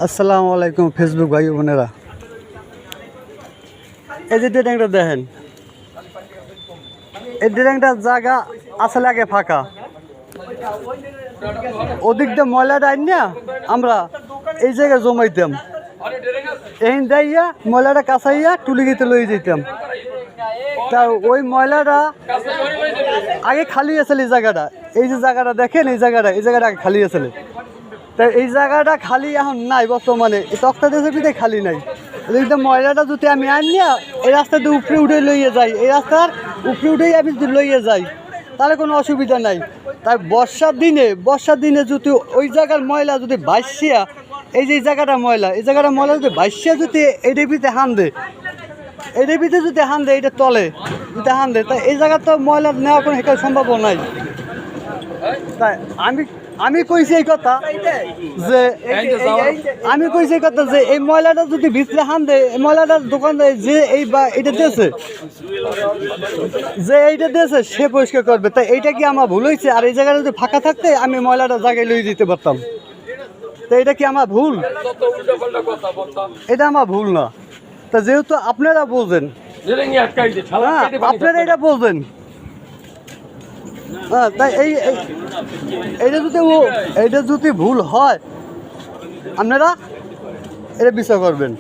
আসসালামু আলাইকুম ফেসবুক ভাই বোনেরা, এই যে ড্রেনটা দেখেন, এই ড্রেনটার জায়গা আসলে আগে ফাঁকা, ওদিক দিয়ে ময়লাটা আইন না আমরা এই জায়গায় জমাইতাম, এই যাইয়া ময়লাটা কাছাইয়া টুলি গিতে লই যেতাম। তা ওই ময়লাটা আগে খালি আসলে এই জায়গাটা, এই যে জায়গাটা দেখেন, এই জায়গাটা আগে খালি আসলে। তাই এই জায়গাটা খালি এখন নাই বর্তমানে, এই তক্তা দেশের ভিতরে খালি নাই। একদম ময়লাটা যদি আমি আনি না এই রাস্তাতে উপরে উঠে লইয়ে যাই, এই রাস্তার উপরে উঠেই আমি যদি লইয়ে যাই তাহলে কোনো অসুবিধা নাই। তাই বর্ষার দিনে যদি ওই জায়গার ময়লা যদি ভাসিয়া, এই যে জায়গাটা ময়লা, এই জায়গাটা ময়লা যদি ভাসিয়া যদি এটার ভিতরে হান দেয়, এটার ভিতরে যদি হান দেয়, এটা তলে যদি হান দেয়, তাই এই জায়গা তো ময়লা নেওয়ার কোনো হেঁটে সম্ভব নাই। তাই আমি কইছি এই কথা যে এই ময়লাটা যদি ভিতরে হান দেয়, এই ময়লাটার দোকানদার যে এইটা দিয়েছে, সে পরিষ্কার করবে। তাই এইটা কি আমার ভুল হয়েছে? আর এই জায়গাটা যদি ফাঁকা থাকতে আমি ময়লাটা জায়গায় লইয়ে দিতে পারতাম। তো এটা কি আমার ভুল? এটা আমার ভুল না। তা যেহেতু আপনারা বোঝেন, আপনারা এটা বোঝেন, হ্যাঁ, তাই এইটা যদি ভুল হয় আপনারা এটা বিচার করবেন।